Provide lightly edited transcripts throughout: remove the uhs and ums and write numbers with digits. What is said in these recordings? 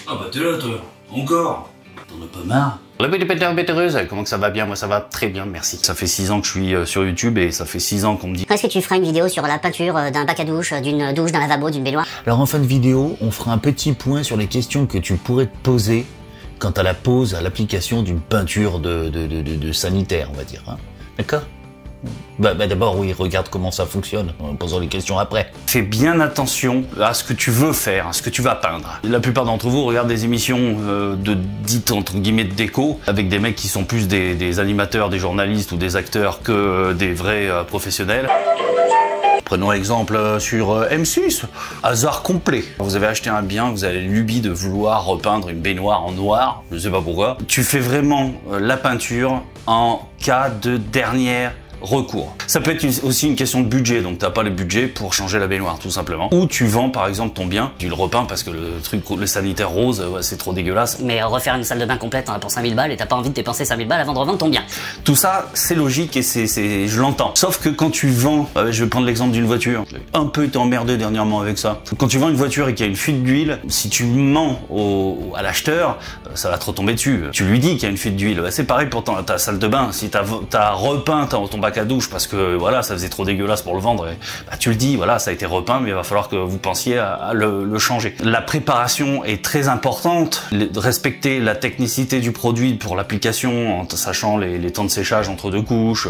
Ah bah t'es là toi, encore. T'en as pas marre? La petite pétereuse, comment que ça va bien? Moi ça va très bien, merci. Ça fait 6 ans que je suis sur YouTube et ça fait 6 ans qu'on me dit... Est-ce que tu feras une vidéo sur la peinture d'un bac à douche, d'une douche, d'un lavabo, d'une baignoire? Alors en fin de vidéo, on fera un petit point sur les questions que tu pourrais te poser quant à la pose, à l'application d'une peinture de sanitaire, on va dire. Hein. D'accord? Bah d'abord, oui, regarde comment ça fonctionne, en posant les questions après. Fais bien attention à ce que tu veux faire, à ce que tu vas peindre. La plupart d'entre vous regardent des émissions dites entre guillemets de déco, avec des mecs qui sont plus des animateurs, des journalistes ou des acteurs que des vrais professionnels. Prenons l'exemple sur M6, hasard complet. Vous avez acheté un bien, vous avez l'ubie de vouloir repeindre une baignoire en noir, je sais pas pourquoi. Tu fais vraiment la peinture en cas de dernière recours. Ça peut être aussi une question de budget, donc t'as pas le budget pour changer la baignoire tout simplement. Ou tu vends par exemple ton bien, tu le repeins parce que le sanitaire rose, ouais, c'est trop dégueulasse. Mais refaire une salle de bain complète pour 5000 balles et t'as pas envie de dépenser 5000 balles avant de revendre ton bien. Tout ça, c'est logique et je l'entends. Sauf que quand tu vends, je vais prendre l'exemple d'une voiture, j'ai un peu été emmerdé dernièrement avec ça. Quand tu vends une voiture et qu'il y a une fuite d'huile, si tu mens à l'acheteur, ça va te retomber dessus. Tu lui dis qu'il y a une fuite d'huile, c'est pareil pour ta salle de bain. Si t'as repeint ton bac à douche parce que voilà, ça faisait trop dégueulasse pour le vendre, et, tu le dis, voilà, ça a été repeint, mais il va falloir que vous pensiez à le changer. La préparation est très importante, respecter la technicité du produit pour l'application, en sachant les temps de séchage entre deux couches,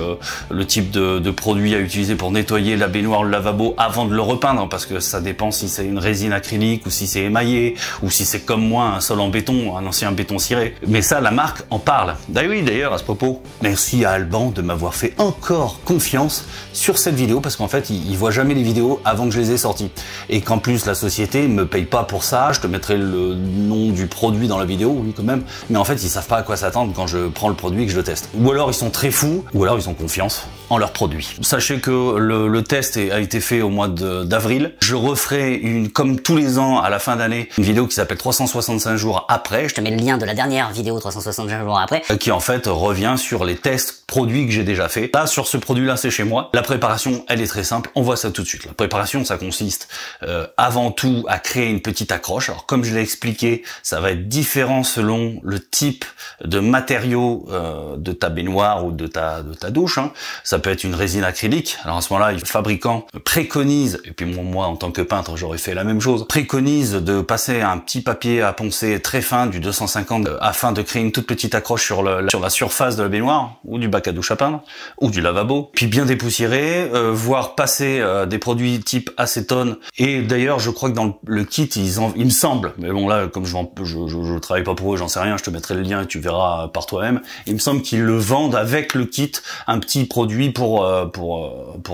le type de produit à utiliser pour nettoyer la baignoire, le lavabo avant de le repeindre, parce que ça dépend si c'est une résine acrylique ou si c'est émaillé, ou si c'est comme moi un sol en béton, un ancien béton ciré. Mais ça, la marque en parle. D'ailleurs, à ce propos, merci à Alban de m'avoir fait encore confiance sur cette vidéo, parce qu'en fait il voit jamais les vidéos avant que je les ai sorties, et qu'en plus la société me paye pas pour ça. Je te mettrai le nom du produit dans la vidéo, oui quand même, mais en fait ils savent pas à quoi s'attendre quand je prends le produit et que je le teste. Ou alors ils sont très fous, ou alors ils ont confiance en leur produit. Sachez que le test a été fait au mois d'avril. Je referai comme tous les ans à la fin d'année, une vidéo qui s'appelle 365 jours après. Je te mets le lien de la dernière vidéo 365 jours après, qui en fait revient sur les tests produits que j'ai déjà fait. Là, sur ce produit-là, c'est chez moi. La préparation, elle est très simple. On voit ça tout de suite. La préparation, ça consiste avant tout à créer une petite accroche. Alors, comme je l'ai expliqué, ça va être différent selon le type de matériau de ta baignoire ou de ta douche. Hein. Ça peut être une résine acrylique. Alors à ce moment-là, le fabricant préconise, et puis moi en tant que peintre, j'aurais fait la même chose, préconise de passer un petit papier à poncer très fin, du 250, afin de créer une toute petite accroche sur la surface de la baignoire, ou du bac à douche à peindre, ou du lavabo, puis bien dépoussiérer, voire passer des produits type acétone. Et d'ailleurs, je crois que dans le kit, il me semble, mais bon là, comme je travaille pas pour eux, j'en sais rien, je te mettrai le lien et tu verras par toi-même. Il me semble qu'ils le vendent avec le kit, un petit produit pour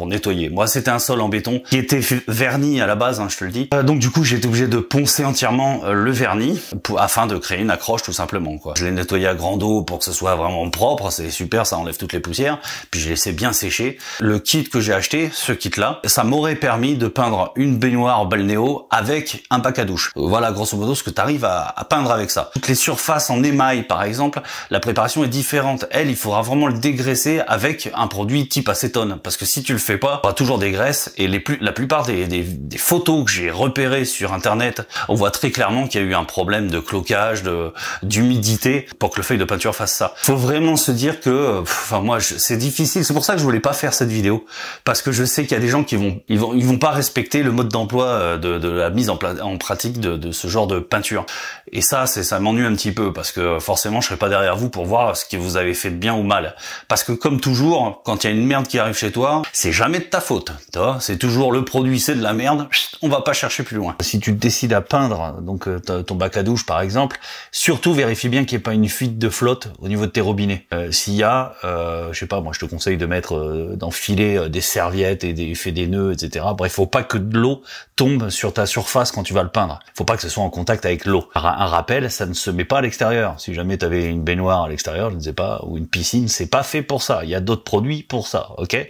nettoyer. Moi, c'était un sol en béton qui était verni à la base, hein, je te le dis. Donc du coup, j'ai été obligé de poncer entièrement le vernis afin de créer une accroche tout simplement, quoi. Je l'ai nettoyé à grande eau pour que ce soit vraiment propre, c'est super, ça enlève toutes les poussières. Puis je l'ai laissé bien sécher. Le kit que j'ai acheté, ce kit-là, ça m'aurait permis de peindre une baignoire balnéo avec un bac à douche. Voilà grosso modo ce que tu arrives à peindre avec ça. Toutes les surfaces en émail, par exemple, la préparation est différente. Elle, il faudra vraiment le dégraisser avec un produit type acétone, parce que si tu le fais pas, il y aura toujours des graisses, et la plupart des photos que j'ai repérées sur internet, on voit très clairement qu'il y a eu un problème de cloquage, d'humidité, pour que le feuille de peinture fasse ça. Faut vraiment se dire que, enfin moi, c'est difficile, c'est pour ça que je voulais pas faire cette vidéo, parce que je sais qu'il y a des gens qui vont pas respecter le mode d'emploi de la mise en pratique de ce genre de peinture. Et ça m'ennuie un petit peu, parce que forcément je serai pas derrière vous pour voir ce que vous avez fait de bien ou mal. Parce que comme toujours, quand il y a une merde qui arrive chez toi, c'est jamais de ta faute. C'est toujours le produit, c'est de la merde, on va pas chercher plus loin. Si tu décides à peindre donc ton bac à douche par exemple, surtout vérifie bien qu'il n'y ait pas une fuite de flotte au niveau de tes robinets. S'il y a, je sais pas, moi je te conseille de d'enfiler des serviettes et des nœuds, etc. Bref, faut pas que de l'eau tombe sur ta surface quand tu vas le peindre. Faut pas que ce soit en contact avec l'eau. Un rappel, ça ne se met pas à l'extérieur. Si jamais tu avais une baignoire à l'extérieur, je ne sais pas, ou une piscine, c'est pas fait pour ça. Il y a d'autres produits pour ça, ok?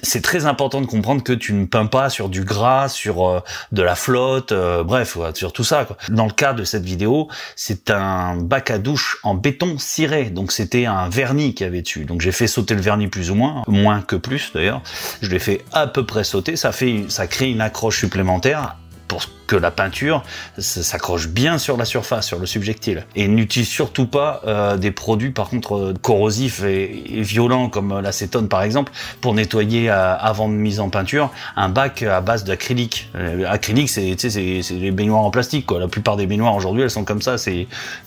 C'est très important de comprendre que tu ne peins pas sur du gras, sur de la flotte, bref, sur tout ça, quoi. Dans le cas de cette vidéo, c'est un bac à douche en béton ciré, donc c'était un vernis qu'il y avait dessus. Donc j'ai fait sauter le vernis plus ou moins que plus d'ailleurs. Je l'ai fait à peu près sauter, ça crée une accroche supplémentaire pour que la peinture s'accroche bien sur la surface, sur le subjectile. Et n'utilise surtout pas des produits par contre corrosifs et violents comme l'acétone par exemple pour nettoyer avant de mise en peinture un bac à base d'acrylique. Acrylique, c'est les baignoires en plastique quoi. La plupart des baignoires aujourd'hui elles sont comme ça.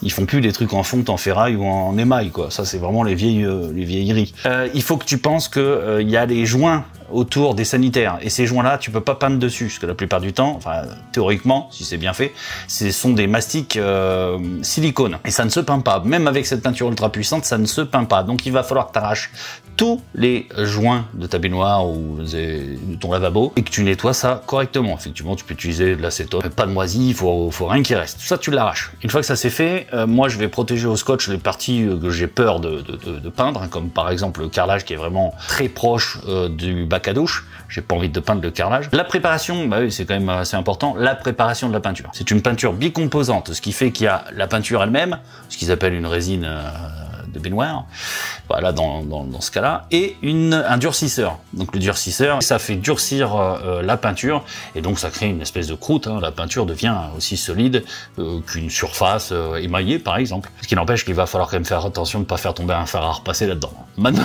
Ils font plus des trucs en fonte, en ferraille ou en émail quoi. Ça c'est vraiment les vieilleries. Il faut que tu penses que il y a les joints autour des sanitaires et ces joints là tu peux pas peindre dessus parce que la plupart du temps, enfin théoriquement si c'est bien fait, ce sont des mastiques silicone et ça ne se peint pas, même avec cette peinture ultra puissante ça ne se peint pas, donc il va falloir que tu arraches tous les joints de ta baignoire ou de ton lavabo et que tu nettoies ça correctement. Effectivement tu peux utiliser de l'acétone, pas de moisi, il faut rien qui reste, tout ça tu l'arraches. Une fois que ça c'est fait, moi je vais protéger au scotch les parties que j'ai peur de peindre, hein, comme par exemple le carrelage qui est vraiment très proche du bac à douche. J'ai pas envie de peindre le carrelage. La préparation, bah oui, c'est quand même assez important. La préparation de la peinture. C'est une peinture bicomposante, ce qui fait qu'il y a la peinture elle-même, ce qu'ils appellent une résine de baignoire, voilà dans ce cas-là, et un durcisseur. Donc le durcisseur, ça fait durcir la peinture et donc ça crée une espèce de croûte. Hein. La peinture devient aussi solide qu'une surface émaillée par exemple. Ce qui n'empêche qu'il va falloir quand même faire attention de ne pas faire tomber un fer à repasser là-dedans. Maintenant,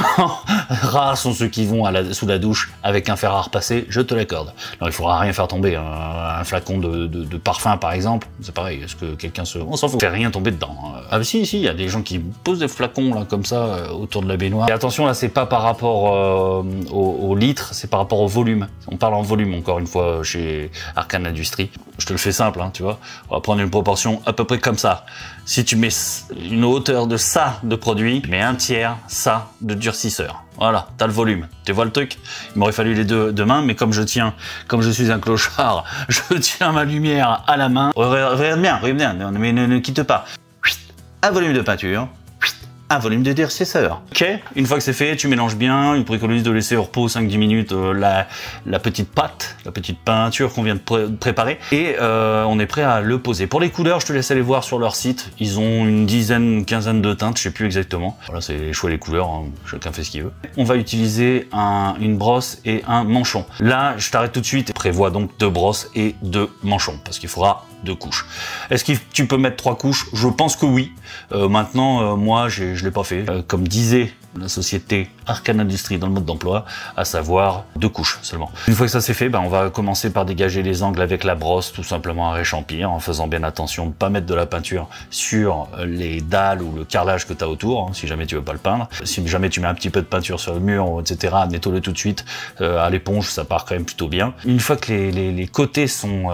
rares sont ceux qui vont sous la douche avec un fer à repasser, je te l'accorde. Alors il faudra rien faire tomber, un flacon de parfum par exemple, c'est pareil, est-ce que quelqu'un on s'en fout, fait rien tomber dedans. Ah si, il y a des gens qui posent des flacons là comme ça autour de la baignoire. Et attention là, c'est pas par rapport au litre, c'est par rapport au volume. On parle en volume encore une fois chez Arcane Industries. Je te le fais simple, hein, tu vois. On va prendre une proportion à peu près comme ça. Si tu mets une hauteur de ça de produit, tu mets un tiers ça de durcisseur. Voilà, t'as le volume. Tu vois le truc? Il m'aurait fallu les deux mains, mais comme je suis un clochard, je tiens ma lumière à la main. Regarde bien, mais ne quitte pas. Un volume de peinture. Un volume de durcisseur. Ok, une fois que c'est fait, tu mélanges bien. Il préconise de laisser au repos 5-10 minutes la petite pâte, la petite peinture qu'on vient de préparer. Et on est prêt à le poser. Pour les couleurs, je te laisse aller voir sur leur site. Ils ont une quinzaine de teintes, je sais plus exactement. Voilà, c'est les choix les couleurs, hein. Chacun fait ce qu'il veut. On va utiliser une brosse et un manchon. Là, je t'arrête tout de suite. Prévois donc 2 brosses et 2 manchons, parce qu'il faudra 2 couches. Est-ce que tu peux mettre 3 couches? Je pense que oui. Maintenant, moi, je l'ai pas fait. Comme disait la société Arcane Industries dans le mode d'emploi, à savoir 2 couches seulement. Une fois que ça c'est fait, on va commencer par dégager les angles avec la brosse, tout simplement à réchampir, en faisant bien attention de ne pas mettre de la peinture sur les dalles ou le carrelage que tu as autour, hein, si jamais tu veux pas le peindre. Si jamais tu mets un petit peu de peinture sur le mur, etc., nettoie-le tout de suite à l'éponge, ça part quand même plutôt bien. Une fois que les côtés sont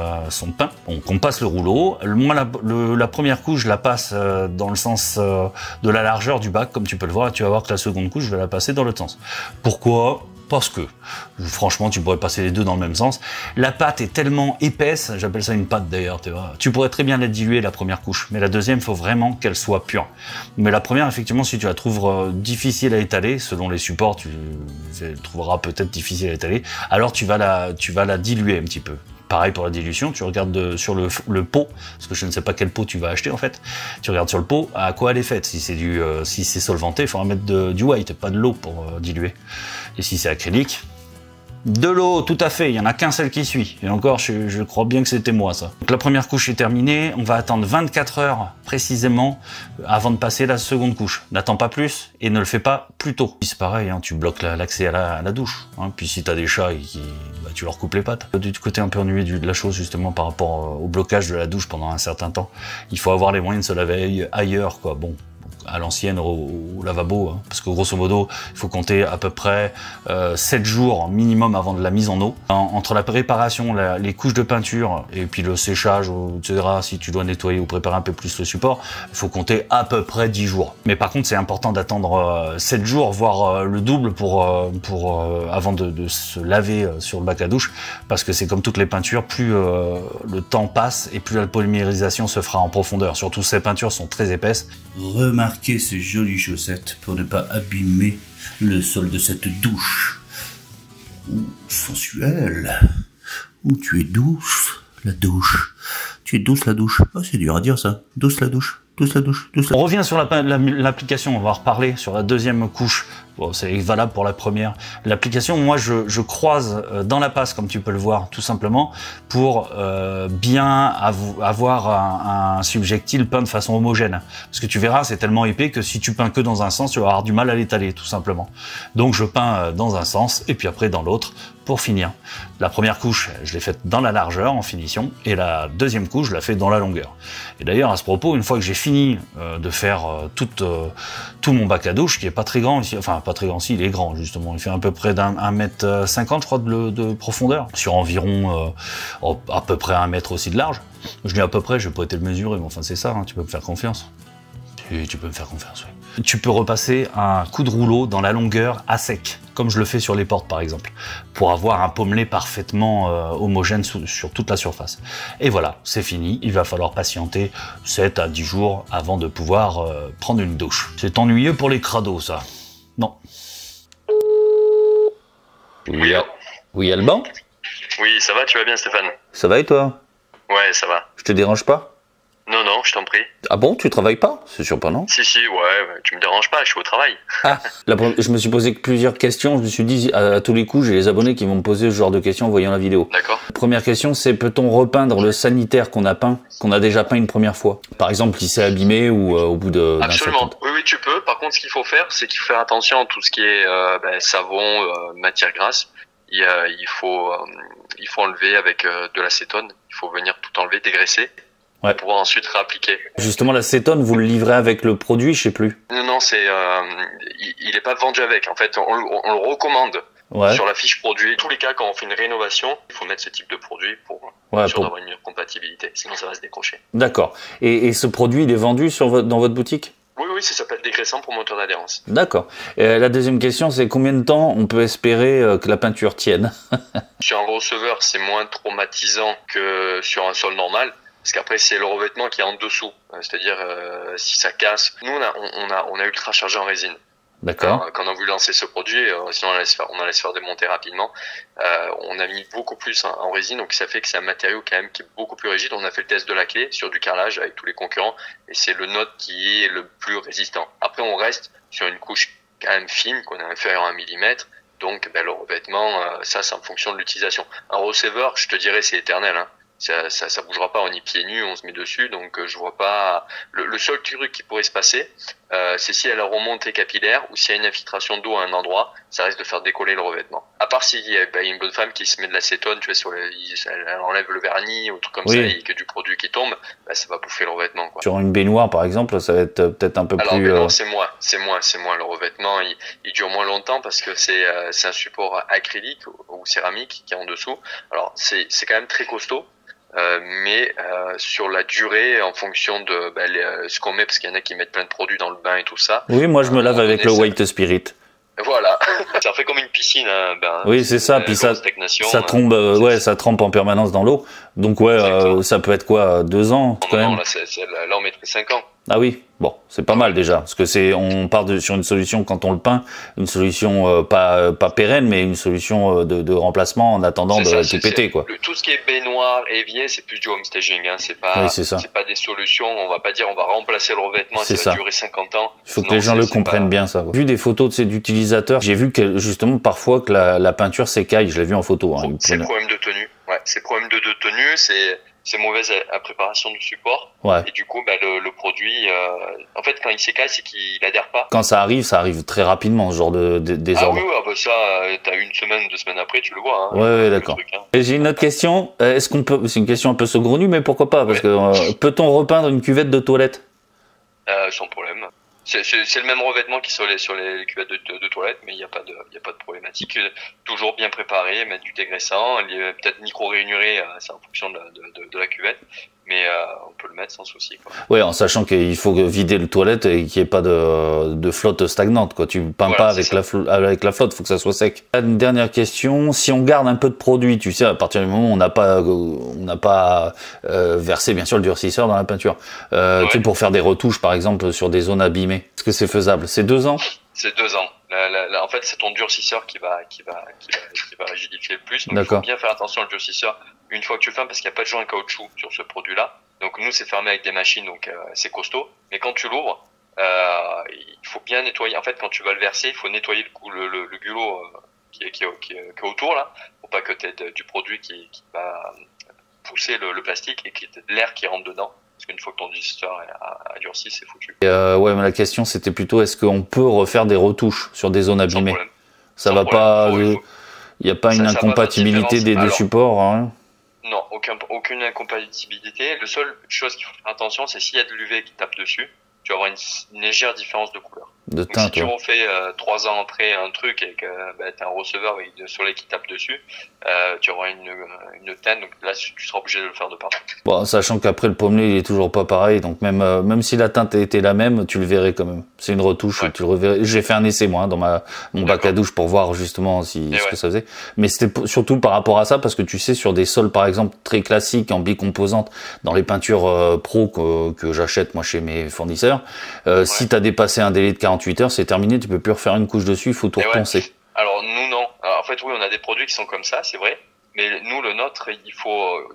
peints, on passe le rouleau. Moi, la première couche, je la passe dans le sens de la largeur du bac, comme tu peux le voir, et tu vas voir que la seconde couche, je vais la passer dans l'autre sens. Pourquoi? Parce que, franchement, tu pourrais passer les deux dans le même sens. La pâte est tellement épaisse, j'appelle ça une pâte d'ailleurs, tu vois. Tu pourrais très bien la diluer la première couche, mais la deuxième, il faut vraiment qu'elle soit pure. Mais la première, effectivement, si tu la trouves difficile à étaler, selon les supports, tu trouveras peut-être difficile à étaler, alors tu vas la diluer un petit peu. Pareil pour la dilution, tu regardes sur le pot, parce que je ne sais pas quel pot tu vas acheter en fait. Tu regardes sur le pot à quoi elle est faite. Si c'est solventé, il faudra mettre du white, pas de l'eau pour diluer. Et si c'est acrylique, de l'eau, tout à fait, il n'y en a qu'un seul qui suit. Et encore, je crois bien que c'était moi ça. Donc la première couche est terminée, on va attendre 24 heures précisément avant de passer la seconde couche. N'attends pas plus et ne le fais pas plus tôt. C'est pareil, hein, tu bloques l'accès à la douche. Hein. Puis si tu as des chats, tu leur coupes les pattes. Du côté un peu ennuyé de la chose justement par rapport au blocage de la douche pendant un certain temps, il faut avoir les moyens de se laver ailleurs, quoi. Bon. À l'ancienne au lavabo, hein, parce que grosso modo il faut compter à peu près 7 jours minimum avant de la mise en eau. Entre la préparation, les couches de peinture et puis le séchage, etc., si tu dois nettoyer ou préparer un peu plus le support, il faut compter à peu près 10 jours. Mais par contre c'est important d'attendre 7 jours, voire le double avant de se laver sur le bac à douche, parce que c'est comme toutes les peintures, plus le temps passe et plus la polymérisation se fera en profondeur. Surtout ces peintures sont très épaisses. Remarquez ces jolies chaussettes pour ne pas abîmer le sol de cette douche. Ouh, sensuelle. Ouh, tu es douce, la douche. Tu es douce, la douche. Oh, c'est dur à dire ça. Douce, la douche. Douce, la douche. Douce, la... On revient sur l'application, on va en reparler sur la deuxième couche Bon, c'est valable pour la première. L'application, moi, je croise dans la passe, comme tu peux le voir, tout simplement, pour bien avoir un subjectile peint de façon homogène. Parce que tu verras, c'est tellement épais que si tu peins que dans un sens, tu vas avoir du mal à l'étaler, tout simplement. Donc je peins dans un sens, et puis après dans l'autre, pour finir. La première couche, je l'ai faite dans la largeur, en finition, et la deuxième couche, je la fais dans la longueur. Et d'ailleurs, à ce propos, une fois que j'ai fini de faire tout mon bac à douche, qui est pas très grand ici, enfin pas très grand, si, il est grand justement, il fait à peu près d'1 mètre 50, je crois, de profondeur, sur environ à peu près 1 mètre aussi de large. Je dis à peu près, je vais pas été le mesurer, mais enfin c'est ça, hein, tu peux me faire confiance. Tu peux me faire confiance, oui. Tu peux repasser un coup de rouleau dans la longueur à sec, comme je le fais sur les portes par exemple, pour avoir un pommelé parfaitement homogène sur toute la surface. Et voilà, c'est fini, il va falloir patienter 7 à 10 jours avant de pouvoir prendre une douche. C'est ennuyeux pour les crados, ça. Non. Oui, Alban? Oui, ça va, tu vas bien Stéphane? Ça va et toi? Ouais, ça va. Je te dérange pas? Non, non, je t'en prie. Ah bon, tu travailles pas? C'est surprenant. Si, ouais, tu me déranges pas, je suis au travail. Ah, je me suis posé plusieurs questions, je me suis dit, à tous les coups, j'ai les abonnés qui vont me poser ce genre de questions en voyant la vidéo. D'accord. Première question, c'est peut-on repeindre le sanitaire qu'on a déjà peint une première fois? Par exemple, il s'est abîmé ou au bout d'un Absolument, certain temps. oui, tu peux. Par contre, ce qu'il faut faire, c'est qu'il faut faire attention à tout ce qui est savon, matière grasse. Il faut enlever avec de l'acétone. Il faut venir tout enlever, dégraisser. Ouais. Pour pouvoir ensuite réappliquer. Justement, l'acétone, vous le livrez avec le produit, je sais plus. Non, il est pas vendu avec. En fait, on le recommande sur la fiche produit. Tous les cas, quand on fait une rénovation, il faut mettre ce type de produit pour avoir une compatibilité. Sinon, ça va se décrocher. D'accord. Et ce produit, il est vendu dans votre boutique? Oui, ça s'appelle dégraissant pour moteur d'adhérence. D'accord. La deuxième question, c'est combien de temps on peut espérer que la peinture tienne? Sur un receveur, c'est moins traumatisant que sur un sol normal. Parce qu'après, c'est le revêtement qui est en dessous. C'est-à-dire, si ça casse. Nous, on a ultra chargé en résine. D'accord. Quand on a voulu lancer ce produit, sinon on allait se faire démonter rapidement. On a mis beaucoup plus en résine, donc ça fait que c'est un matériau quand même qui est beaucoup plus rigide. On a fait le test de la clé sur du carrelage avec tous les concurrents, et c'est le nôtre qui est le plus résistant. Après, on reste sur une couche quand même fine, qu'on est inférieur à 1 millimètre. Donc, le revêtement, ça, c'est en fonction de l'utilisation. Un receveur, je te dirais, c'est éternel, hein. Ça bougera pas, on y pieds nus, on se met dessus, donc je vois pas. Le seul truc qui pourrait se passer, c'est si elle a remontée capillaire ou s'il y a une infiltration d'eau à un endroit, ça risque de faire décoller le revêtement. À part s'il y a une bonne femme qui se met de l'acétone, tu vois, elle enlève le vernis ou truc comme ça et que du produit qui tombe, ça va bouffer le revêtement, quoi. Sur une baignoire, par exemple, ça va être peut-être un peu plus. Alors, non, c'est moins. Le revêtement, il dure moins longtemps parce que c'est un support acrylique ou céramique qui est en dessous. Alors, c'est quand même très costaud. Mais sur la durée, en fonction de ce qu'on met, parce qu'il y en a qui mettent plein de produits dans le bain et tout ça. Oui, moi je me lave avec le White Spirit. Voilà, ça fait comme une piscine. Oui, c'est ça. Puis ça trempe, ça trempe en permanence dans l'eau. Donc ça peut être quoi, 2 ans quand même. Là, on mettrait 5 ans. Ah oui, bon, c'est pas mal déjà, parce que on part sur une solution quand on le peint, une solution pas pérenne, mais une solution de remplacement en attendant de tout péter, quoi. Tout ce qui est baignoire, évier, c'est plus du home staging, hein. C'est pas des solutions. On va pas dire on va remplacer le revêtement, ça va durer 50 ans. Il faut que les gens le comprennent bien, ça. J'ai vu des photos d'utilisateurs, j'ai vu que justement parfois que la peinture s'écaille, je l'ai vu en photo. Hein, c'est le problème de tenue. Ouais, c'est problème de tenue, c'est mauvaise à préparation du support. Ouais. Et du coup, le produit, en fait, quand il s'écaille, c'est qu'il adhère pas. Quand ça arrive très rapidement, ce genre de désordre. Ah oui, ça, t'as 1 semaine, 2 semaines après, tu le vois. Hein, ouais, d'accord. Et j'ai une autre question. Est-ce qu'on peut, c'est une question un peu saugrenue, mais pourquoi pas? Parce que peut-on repeindre une cuvette de toilette? Sans problème. C'est le même revêtement qui sur les cuvettes de toilette, mais il n'y a pas de problématique. Toujours bien préparé, mettre du dégraissant, peut-être micro-rainuré, c'est en fonction de la cuvette, mais on peut le mettre sans souci, quoi. Ouais, en sachant qu'il faut vider le toilette et qu'il n'y ait pas de flotte stagnante, quoi. Tu peins pas avec la flotte, faut que ça soit sec. Une dernière question, si on garde un peu de produit, tu sais, à partir du moment où on n'a pas versé bien sûr le durcisseur dans la peinture, tu sais, pour faire des retouches par exemple sur des zones abîmées, est-ce que c'est faisable? C'est 2 ans? C'est 2 ans. En fait, c'est ton durcisseur qui va rigidifier le plus. Donc, il faut bien faire attention au durcisseur une fois que tu le fermes, parce qu'il n'y a pas de joint caoutchouc sur ce produit-là. Donc, nous, c'est fermé avec des machines, donc c'est costaud. Mais quand tu l'ouvres, il faut bien nettoyer. En fait, quand tu vas le verser, il faut nettoyer le gulot qui est autour là, pour pas que tu aies du produit qui va pousser le plastique et qu'il y ait de l'air qui rentre dedans. Parce qu'une fois que ton digesteur a durci, c'est foutu. Ouais, mais la question c'était plutôt est-ce qu'on peut refaire des retouches sur des zones abîmées? Ça va pas, il n'y a pas une incompatibilité des deux supports, hein? Non, aucune incompatibilité. La seule chose qu'il faut faire attention, c'est s'il y a de l'UV qui tape dessus, tu vas avoir une légère différence de couleur. De Donc, teinte, si tu refais 3 ans après un truc et que tu as un receveur avec du soleil qui tape dessus, tu auras une teinte, donc là tu seras obligé de le faire de partout. Bon, sachant qu'après le pommelé il est toujours pas pareil, donc même si la teinte était la même, tu le verrais quand même. C'est une retouche, tu le reverrais. J'ai fait un essai moi dans mon bac à douche pour voir justement ce que ça faisait. Mais c'était surtout par rapport à ça, parce que tu sais, sur des sols par exemple très classiques en bicomposante, dans les peintures pro que j'achète moi chez mes fournisseurs, si tu as dépassé un délai de 48 heures, c'est terminé, tu peux plus refaire une couche dessus, il faut tout reponcer. Alors nous non. Alors, en fait oui, on a des produits qui sont comme ça, c'est vrai. Mais nous, le nôtre,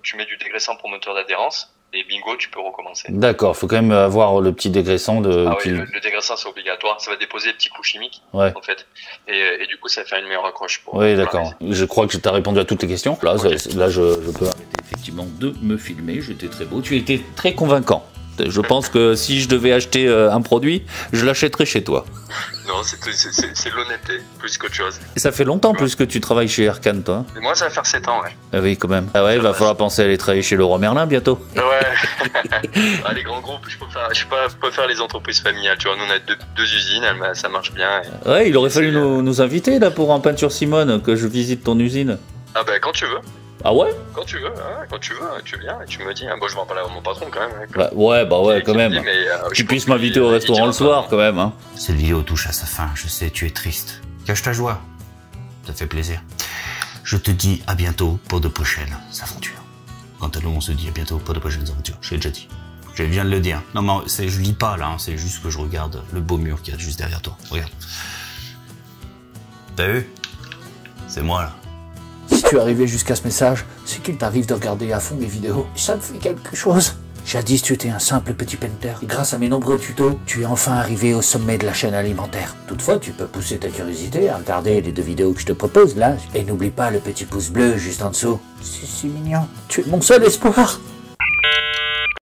tu mets du dégraissant pour moteur d'adhérence et bingo, tu peux recommencer. D'accord, faut quand même avoir le petit dégraissant de. Ah oui, le dégraissant c'est obligatoire. Ça va déposer des petits coups chimiques, en fait. Et du coup, ça va faire une meilleure accroche. Oui, d'accord. Je crois que je t'ai répondu à toutes les questions. Là, là, je peux arrêter effectivement de me filmer. J'étais très beau. Tu étais très convaincant. Je pense que si je devais acheter un produit, je l'achèterais chez toi. Non, c'est l'honnêteté, plus qu'autre chose. Et ça fait longtemps plus que tu travailles chez Aircan, toi? Et moi, ça va faire 7 ans, ouais. Ah oui, quand même. Ah ouais, il va falloir penser à aller travailler chez Leroy Merlin bientôt. Ouais. Les grands groupes, je peux faire les entreprises familiales. Tu vois, nous, on a deux usines, ça marche bien. Ouais, il aurait fallu nous inviter, là, pour un peinture Simone, que je visite ton usine. Ah ben, quand tu veux. Ah ouais? Quand tu veux, tu viens et tu me dis. Bon, je vais en parler à mon patron quand même. Ouais, quand même. Tu puisses m'inviter au restaurant le soir quand même. Hein. Cette vidéo touche à sa fin, je sais, tu es triste. Cache ta joie, ça fait plaisir. Je te dis à bientôt pour de prochaines aventures. Quant à nous, on se dit à bientôt pour de prochaines aventures, je l'ai déjà dit. Je viens de le dire. Non mais je lis pas là, c'est juste que je regarde le beau mur qu'il y a juste derrière toi. Regarde. T'as vu? C'est moi là. Si tu es arrivé jusqu'à ce message, c'est qu'il t'arrive de regarder à fond mes vidéos. Ça me fait quelque chose. Jadis, tu étais un simple petit painter. Et grâce à mes nombreux tutos, tu es enfin arrivé au sommet de la chaîne alimentaire. Toutefois, tu peux pousser ta curiosité à regarder les 2 vidéos que je te propose là. Et n'oublie pas le petit pouce bleu juste en dessous. C'est si mignon. Tu es mon seul espoir.